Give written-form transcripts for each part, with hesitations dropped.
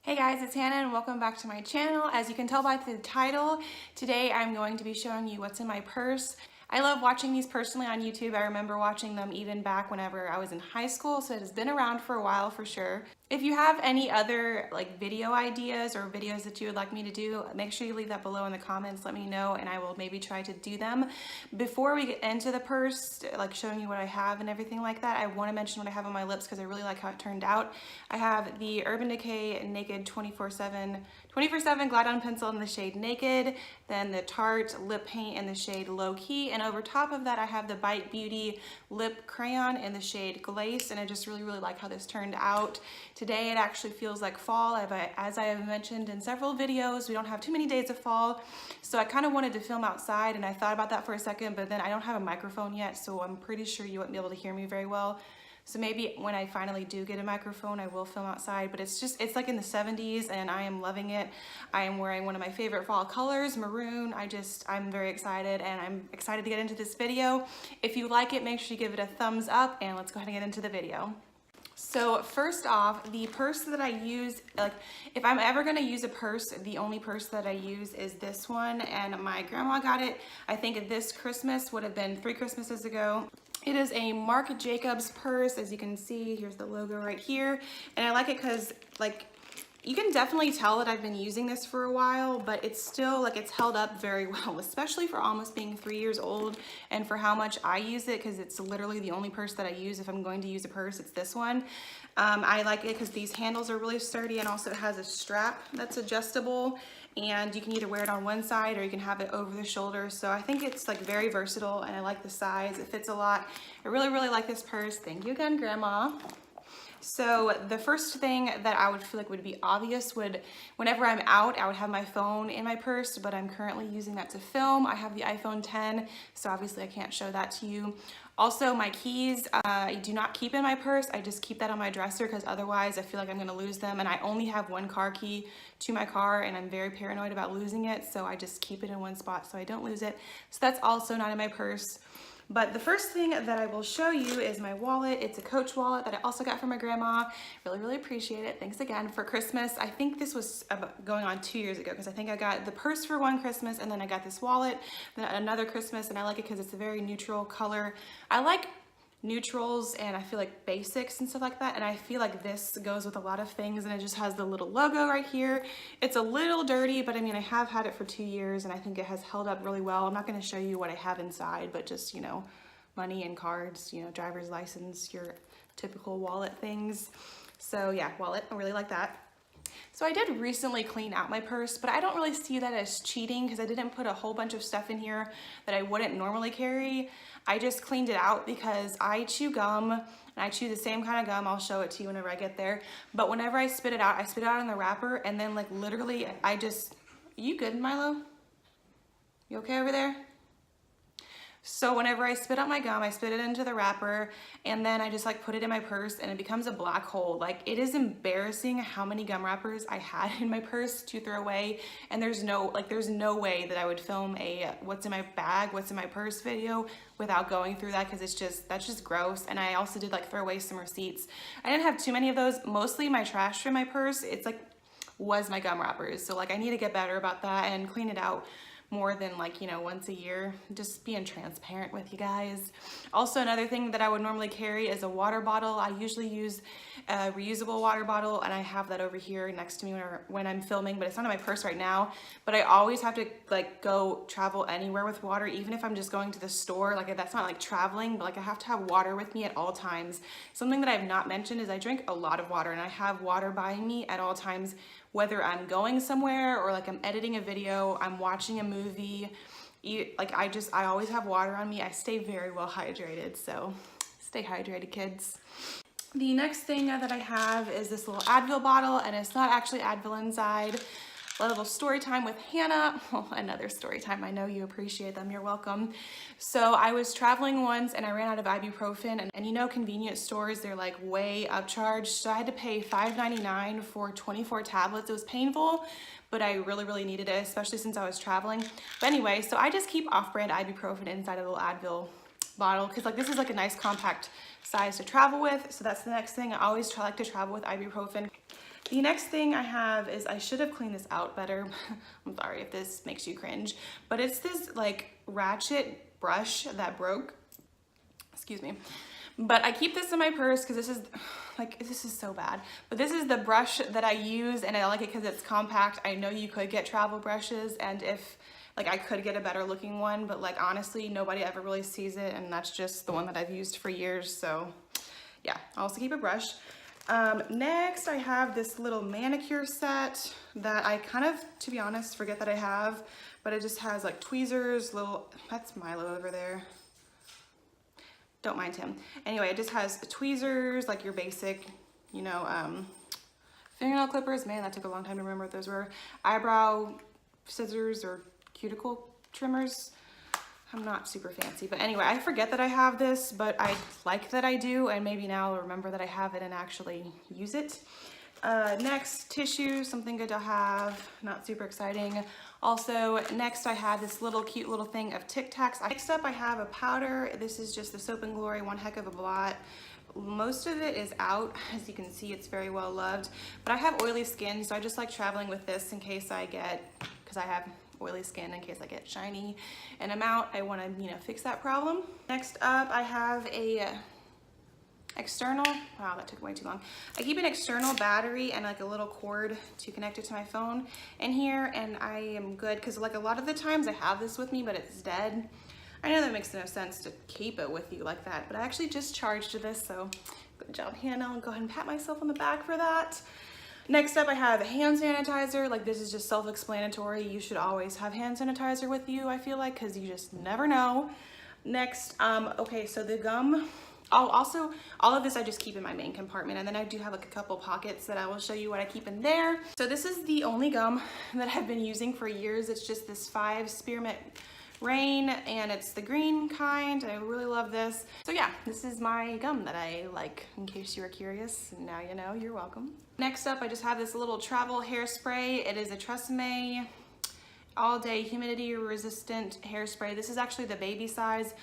Hey guys, it's Hannah and welcome back to my channel. As you can tell by the title, today I'm going to be showing you what's in my purse. I love watching these personally on YouTube. I remember watching them even back whenever I was in high school, so it has been around for a while for sure. If you have any other video ideas or videos that you would like me to do, make sure you leave that below in the comments. Let me know and I will maybe try to do them. Before we get into the purse, showing you what I have and everything like that, I want to mention what I have on my lips because I really like how it turned out. I have the Urban Decay Naked 24/7 Glide On Pencil in the shade Naked, then the Tarte lip paint in the shade Low Key, and over top of that I have the Bite Beauty lip crayon in the shade Glace, and I just really like how this turned out. Today it actually feels like fall. As I have mentioned in several videos, we don't have too many days of fall, so I kind of wanted to film outside, and I thought about that for a second, but then I don't have a microphone yet, so I'm pretty sure you wouldn't be able to hear me very well. So maybe when I finally do get a microphone, I will film outside, but it's like in the 70s and I am loving it. I am wearing one of my favorite fall colors, maroon. I'm very excited and I'm excited to get into this video. If you like it, make sure you give it a thumbs up and let's go ahead and get into the video. So first off, the purse that I use, if I'm ever gonna use a purse, the only purse that I use is this one, and my grandma got it, I think this Christmas, would have been 3 Christmases ago. It is a Marc Jacobs purse. As you can see, here's the logo right here. And I like it because you can definitely tell that I've been using this for a while, but it's still it's held up very well, especially for almost being 3 years old and for how much I use it, because it's literally the only purse that I use. If I'm going to use a purse, it's this one. I like it because these handles are really sturdy, and also it has a strap that's adjustable, and you can either wear it on one side or you can have it over the shoulder. So I think it's very versatile, and I like the size. It fits a lot. I really like this purse. Thank you again, Grandma. So the first thing that I would feel would be obvious whenever I'm out, I would have my phone in my purse, but I'm currently using that to film. I have the iPhone 10, so obviously I can't show that to you. Also, my keys, I do not keep in my purse. I just keep that on my dresser because otherwise I feel like I'm gonna lose them. And I only have one car key to my car, and I'm very paranoid about losing it, so I just keep it in one spot so I don't lose it. So that's also not in my purse. But the first thing that I will show you is my wallet. It's a Coach wallet that I also got from my grandma. Really appreciate it. Thanks again for Christmas. I think this was going on 2 years ago, because I think I got the purse for one Christmas and then I got this wallet then another Christmas, and I like it because it's a very neutral color. I like neutrals and I feel like basics and stuff like that, and I feel like this goes with a lot of things, and it just has the little logo right here. It's a little dirty, but I mean, I have had it for 2 years and I think it has held up really well. I'm not going to show you what I have inside, but just money and cards, driver's license, your typical wallet things. So yeah, wallet, I really like that. So I did recently clean out my purse, but I don't really see that as cheating because I didn't put a whole bunch of stuff in here that I wouldn't normally carry. I just cleaned it out because I chew gum, and I chew the same kind of gum. I'll show it to you whenever I get there. But whenever I spit it out in the wrapper, and then literally you good, Milo? You okay over there? So whenever I spit out my gum, I spit it into the wrapper, and then I just put it in my purse, and it becomes a black hole. It is embarrassing how many gum wrappers I had in my purse to throw away, and there's no way that I would film a what's in my bag, what's in my purse video without going through that, because that's just gross. And I also did throw away some receipts. I didn't have too many of those. Mostly my trash from my purse, was my gum wrappers. So I need to get better about that and clean it out more than once a year. Just being transparent with you guys. Also, another thing that I would normally carry is a water bottle. I usually use a reusable water bottle, and I have that over here next to me when I'm filming, but it's not in my purse right now. But I always have to go travel anywhere with water, even if I'm just going to the store. That's not traveling, but I have to have water with me at all times. Something that I've not mentioned is I drink a lot of water, and I have water by me at all times, whether I'm going somewhere or I'm editing a video, I'm watching a movie. I always have water on me. I stay very well hydrated, so stay hydrated, kids. The next thing that I have is this little Advil bottle, and it's not actually Advil inside. A little story time with Hannah. Oh, another story time. I know you appreciate them. You're welcome. So I was traveling once and I ran out of ibuprofen, and convenience stores, they're way upcharged. So I had to pay $5.99 for 24 tablets. It was painful, but I really needed it, especially since I was traveling. But anyway, so I just keep off-brand ibuprofen inside a little Advil bottle, because this is a nice compact size to travel with. So that's the next thing. I always like to travel with ibuprofen. The next thing I have is, I should have cleaned this out better. I'm sorry if this makes you cringe, but it's this like ratchet brush that broke. Excuse me. But I keep this in my purse because this is so bad. But this is the brush that I use, and I like it because it's compact. I know you could get travel brushes, and if like I could get a better looking one, but like honestly, nobody ever really sees it, and that's just the one that I've used for years. So yeah, I also keep a brush. Next, I have this little manicure set that I kind of, to be honest, forget that I have, but it just has like tweezers, that's Milo over there. Don't mind him. Anyway, it just has tweezers, like your basic, you know, fingernail clippers. Man, that took a long time to remember what those were. Eyebrow scissors or cuticle trimmers. I'm not super fancy, but anyway, I forget that I have this, but I like that I do, and maybe now I'll remember that I have it and actually use it. Next, tissue, something good to have, not super exciting. Also, next I have this cute little thing of Tic Tacs. Next up, I have a powder. This is just the Soap & Glory One Heck of a Blot. Most of it is out. As you can see, it's very well loved, but I have oily skin, so I just like traveling with this in case because I have oily skin, in case I get shiny and I'm out, I want to, you know, fix that problem. Next up, I have a external, wow, that took way too long. I keep an external battery and like a little cord to connect it to my phone in here, and I am good because like a lot of the times I have this with me, but it's dead. I know that makes no sense to keep it with you like that, but I actually just charged this, so good job, Hannah. I'll go ahead and pat myself on the back for that. Next up, I have hand sanitizer. Like, this is just self-explanatory. You should always have hand sanitizer with you, I feel like, because you just never know. Next, okay, so the gum. All of this I just keep in my main compartment, and then I do have like a couple pockets that I will show you what I keep in there. So this is the only gum that I've been using for years. It's just this 5 Spearmint Rain, and it's the green kind. I really love this. So yeah, this is my gum that I like, in case you were curious. Now you know, you're welcome. Next up, I just have this little travel hairspray. It is a TRESemmé all day humidity resistant hairspray. This is actually the baby size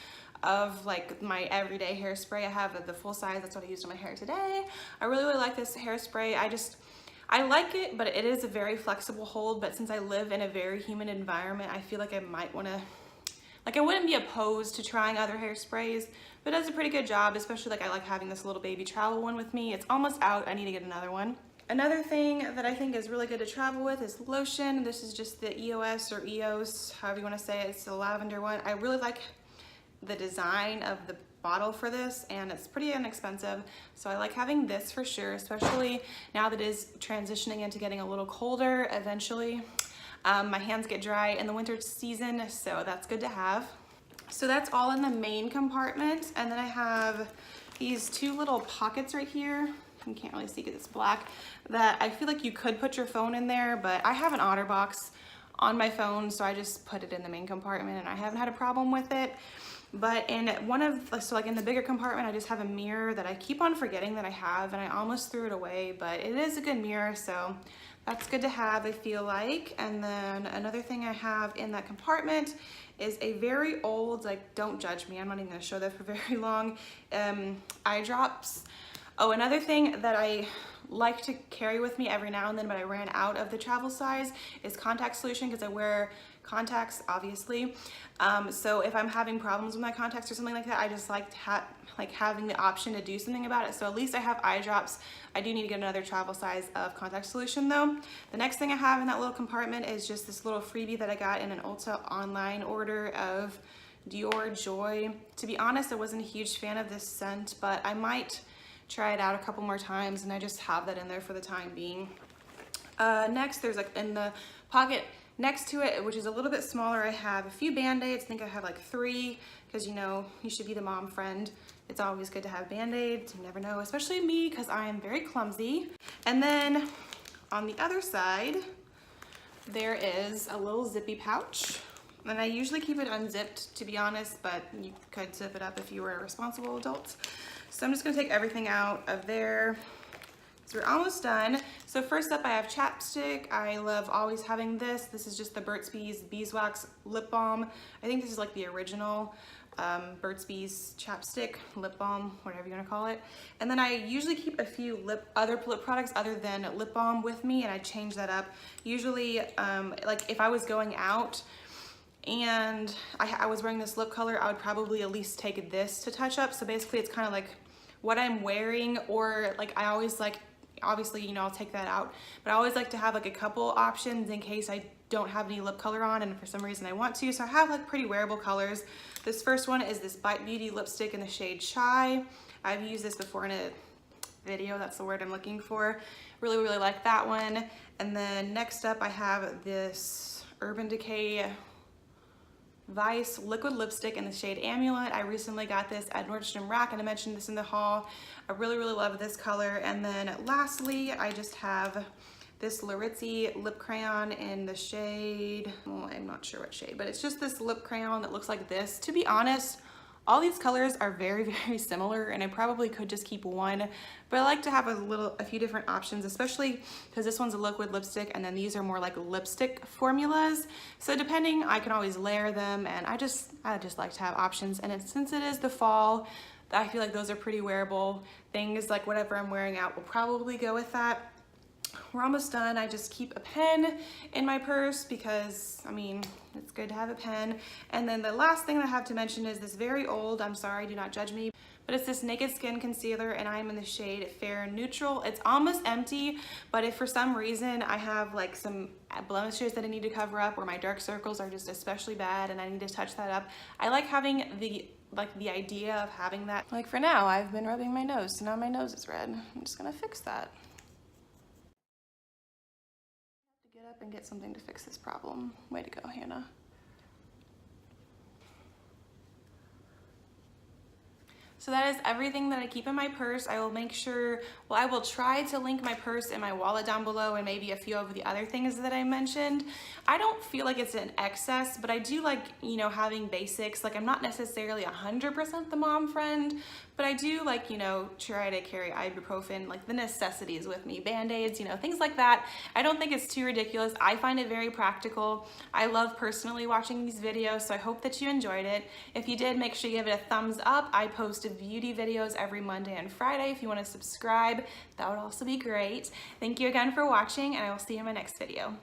of like my everyday hairspray. I have the full size. That's what I used on my hair today. I really like this hairspray. I like it, but it is a very flexible hold. But since I live in a very humid environment, I feel like I might want to, like, I wouldn't be opposed to trying other hairsprays, but it does a pretty good job, especially like I like having this little baby travel one with me. It's almost out. I need to get another one. Another thing that I think is really good to travel with is lotion. This is just the EOS or EOS, however you want to say it. It's the lavender one. I really like the design of the bottle for this, and it's pretty inexpensive, so I like having this for sure, especially now that it is transitioning into getting a little colder eventually. My hands get dry in the winter season, so that's good to have. So that's all in the main compartment, and then I have these 2 little pockets right here. You can't really see because it's black, that I feel like you could put your phone in there, but I have an OtterBox on my phone, so I just put it in the main compartment, and I haven't had a problem with it. But in so like in the bigger compartment, I just have a mirror that I keep on forgetting that I have, and I almost threw it away, but it is a good mirror, so that's good to have, I feel like. And then another thing I have in that compartment is a very old, like, don't judge me, I'm not even gonna show that for very long, eye drops. Oh, another thing that I like to carry with me every now and then, but I ran out of the travel size, is contact solution, because I wear contacts, obviously. So if I'm having problems with my contacts or something like that, I just like having the option to do something about it. So at least I have eye drops. I do need to get another travel size of contact solution though. The next thing I have in that little compartment is just this little freebie that I got in an Ulta online order of Dior Joy. To be honest, I wasn't a huge fan of this scent, but I might try it out a couple more times, and I just have that in there for the time being. Next, there's like in the pocket next to it, which is a little bit smaller, I have a few Band-Aids. I think I have like 3, because you know, you should be the mom friend. It's always good to have Band-Aids. You never know, especially me, because I am very clumsy. And then on the other side, there is a little zippy pouch. And I usually keep it unzipped, to be honest, but you could zip it up if you were a responsible adult. So I'm just gonna take everything out of there. So we're almost done. So first up, I have chapstick. I love always having this. This is just the Burt's Bees Beeswax Lip Balm. I think this is like the original Burt's Bees chapstick, lip balm, whatever you want to call it. And then I usually keep a few other lip products other than lip balm with me, and I change that up. Usually, like if I was going out and I was wearing this lip color, I would probably at least take this to touch up. So basically it's kind of like what I'm wearing, or like I always like, obviously, you know, I'll take that out, but I always like to have like a couple options in case I don't have any lip color on and for some reason I want to. So I have like pretty wearable colors. This first one is this Bite Beauty lipstick in the shade Shy. I've used this before in a video, that's the word I'm looking for. Really, really like that one. And then next up I have this Urban Decay Vice liquid lipstick in the shade Amulet. I recently got this at Nordstrom Rack and I mentioned this in the haul. I really, really love this color. And then lastly, I just have this Larizzi lip crayon in the shade, well, I'm not sure what shade, but it's just this lip crayon that looks like this. To be honest, all these colors are very, very similar and I probably could just keep one, but I like to have a few different options, especially because this one's a liquid lipstick and then these are more like lipstick formulas. So depending, I can always layer them, and I just like to have options. And since it is the fall, I feel like those are pretty wearable things. Like whatever I'm wearing out will probably go with that. We're almost done. I just keep a pen in my purse because, I mean, it's good to have a pen. And then the last thing I have to mention is this very old, I'm sorry, do not judge me, but it's this Naked Skin concealer and I'm in the shade Fair Neutral. It's almost empty, but if for some reason I have like some blemishes that I need to cover up or my dark circles are just especially bad and I need to touch that up, I like having the idea of having that. Like for now, I've been rubbing my nose, so now my nose is red. I'm just gonna fix that. Get up and get something to fix this problem. Way to go, Hannah. So that is everything that I keep in my purse. I will make sure, well, I will try to link my purse and my wallet down below and maybe a few of the other things that I mentioned. I don't feel like it's an excess, but I do like, you know, having basics. Like I'm not necessarily 100% the mom friend, but I do like, you know, try to carry ibuprofen, like the necessities with me, Band-Aids, you know, things like that. I don't think it's too ridiculous. I find it very practical. I love personally watching these videos, so I hope that you enjoyed it. If you did, make sure you give it a thumbs up. I post beauty videos every Monday and Friday. If you want to subscribe, that would also be great. Thank you again for watching, and I will see you in my next video.